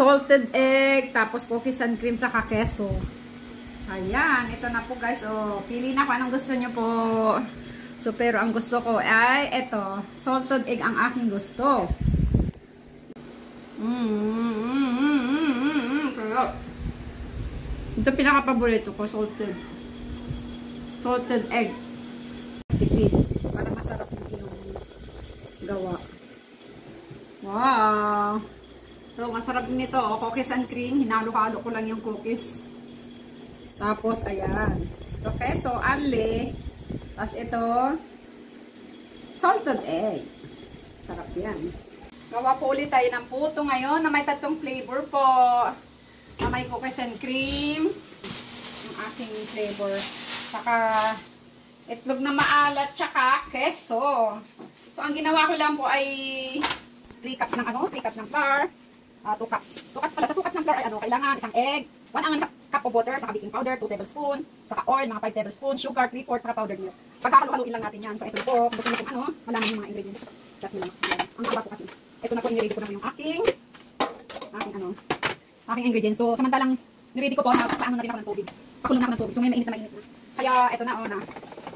salted egg, tapos cookies and cream, saka keso. Ayan, ito na po guys. Oh, pili na kung anong gusto nyo po. So, pero ang gusto ko ay ito. Salted egg ang aking gusto. Ito pinaka-paborito ko, salted. Salted egg. Tipid. Para masarap yung gawa. Wow! So, masarap nito. Oh, cookies and cream. Hinalo-halo ko lang yung cookies. Tapos, ayan. Ito keso, ali. Tapos ito, salted egg. Sarap yan. Gawa po ulit tayo ng puto ngayon na may tatlong flavor po. Na may cookies and cream. Yung aking flavor. Saka itlog na maalat, tsaka keso. So, ang ginawa ko lang po ay 3 cups ng 3 cups ng flour. 2 cups. 2 cups pala. Sa 2 cups ng flour ay kailangan isang egg, 1 cup of water, saka baking powder, 2 tablespoons, saka oil, mga 5 tablespoons, sugar, 3/4, saka powdered milk. Pagkakaluin lang natin yan. So, ito po. Gusto nyo kung malaman yung mga ingredients. Chat nyo lang. Ang haba po kasi. Ito na po, niready ko na po yung aking ingredients. So, samantalang niready ko po na paano na rin ako ng tubig. Pakulo na ako ng tubig. So, ngayon mainit na mainit na. Kaya, ito na,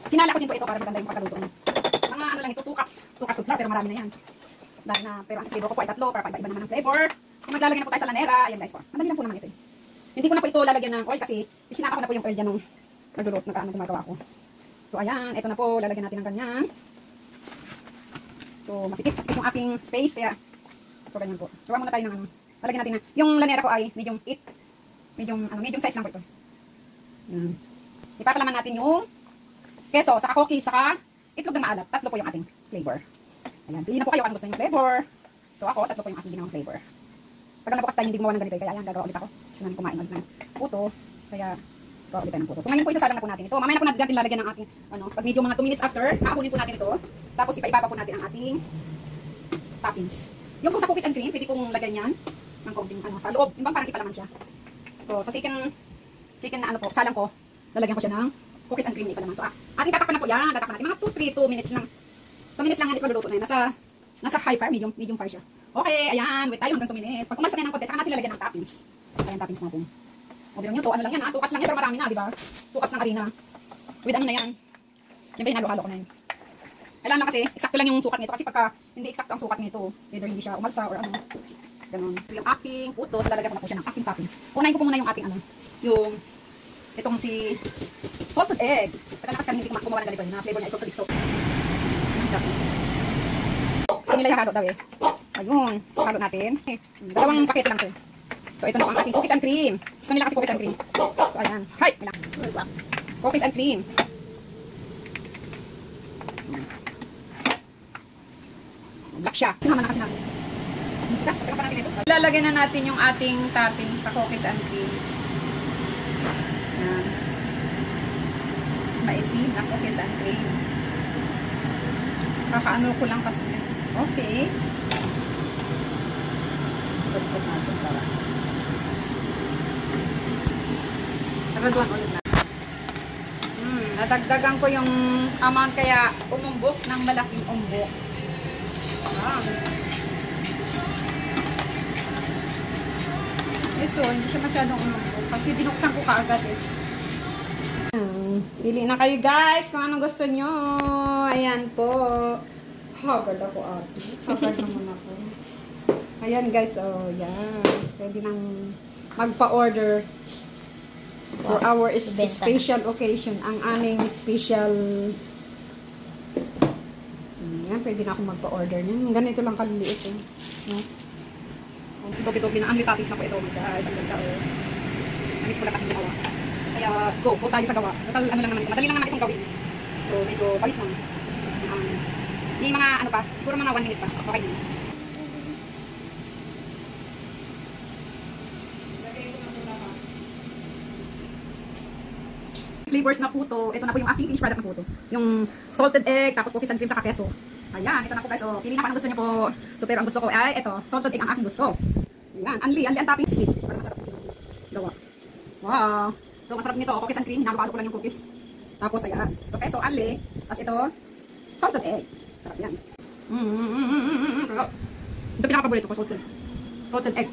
sinala ko din po ito para maganda yung pagkaluto. Mga lang ito, 2 cups. 2 cups of flour, pero marami na yan. Dahil na, pero ang flavor ko po ay 3 para paiba-iba naman ng flavor. So, maglalagyan na po tayo sa lanera. Ayan guys po. Madali lang po naman ito eh. Hindi ko na po ito lalagyan ng oil kasi isinaka ko na po yung oil dyan nung nagluluto na gumagawa ko. So, ayan. Ito na po. Lalagyan natin ng ganyan. So, masikip yung aking space. Kaya, so, ganyan po. Gawa muna tayo ng lalagyan natin na, yung lanera ko ay medium 8. Medium size lang po ito. Ayan. Ipapalaman natin yung keso, saka cookies, saka itlog na maalat. 3 po yung ating flavor. Ayan. Pili na po kayo kung gusto nyo yung flavor. So, ako, 3 po yung aking ginawang flavor. Tagal na po kasi tayo hindi gumawa ng ganito. Kaya ayan, gagawa ulit ako. Gusto namin kumain ulit ng puto. Kaya, gawa ulit tayo ng puto. So, ngayon po isasalang na po natin ito. Mamaya na po natin lalagyan ng ating, pag medyo mga 2 minutes after, kakakunin po natin ito. Tapos, ipa-ibaba po natin ang ating toppings. Yung po sa cookies and cream, pwede kong lagyan yan ng konting sa loob. Yung bang parang ipalaman siya. So, sa second na salang ko, lalagyan ko siya ng cookies and cream na ipalaman. So, ating tatakpan na po yan. Tatakpan natin. Mga 2 minutes lang. 2 minutes lang yan is maluluto na yan. Nasa high fire, medium fire siya. Okay, ayan. Wait tayo hanggang 2 minutes. Pag kumalsa na yan ng konti, saka natin lalagyan ng toppings. Ayan, toppings natin. O, din nyo to. Ano lang yan, 2 cups lang yan, pero marami na, di ba? 2 cups ng harina. With ano na yan. Siyempre, hinalo-halo ko na yan. Kailangan lang kasi, eksakto lang yung sukat nito. Kasi pagka hindi eksakto ang sukat nito, either hindi siya umalsa or ano. Ganun. Yung aking puto, lalagyan ko na po siya ng aking toppings. Unahin ko po muna yung ating itong si salted egg. Tagal na kasi hindi ko gumawa ng ganito na flavor niya ay salted egg. So, nila yung halo daw eh. Ayun, halo natin. Dalawang pakete lang ito. So, ito na ang ating cookies and cream. Gusto nila kasi cookies and cream. So, ayan. Hay! Cookies and cream. Black siya. Sinama na kasi natin. Lalagyan na natin yung ating topping sa cookies and cream. Ayan. Maitim na cookies and cream. Kakaano ko lang kasi. Okay. Pagpag natin para. Nagaduan ulit na. Nadagdagan ko yung amount kaya umumbok ng malaking umbok. Ito, hindi siya masyadong umumbok kasi binuksan ko kaagad eh. Pili na kayo guys kung anong gusto nyo. Ayan po. Hagad ako ate. Hagad naman ako. Ayan guys, oh yan. Pwede nang magpa-order for our special occasion. Ang aming special. Ayan, pwede na akong magpa-order niyan. Ganito lang kaliliit eh. No? Tupi-tupi na. Ang toppings na po ito guys. Ang ganda oh. Nangis ko lang kasi gawa. Kaya go tayo sa gawa. Total, ano lang naman ito. Madali lang naman itong gawin. So, medyo palis lang. Yung mga ano pa, siguro mga 1 minute pa. Okay na. Flavors na puto. Ito na po yung aking finished product na puto. Yung salted egg, tapos cookies and cream, saka keso. Ayan, ito na po guys. So, pili na kung ano gusto niyo po. So, pero ang gusto ko ay ito, salted egg ang aking gusto. Ayan, anli ang topping. Para masarap. Gawa. Wow. So, masarap nito. Cookies and cream. Hinalo-halo ko lang yung cookies. Tapos, ayan. So, keso, anli. Tapos ito, salted egg. Sarap yan. Ito pinaka-paborito ko, salted egg.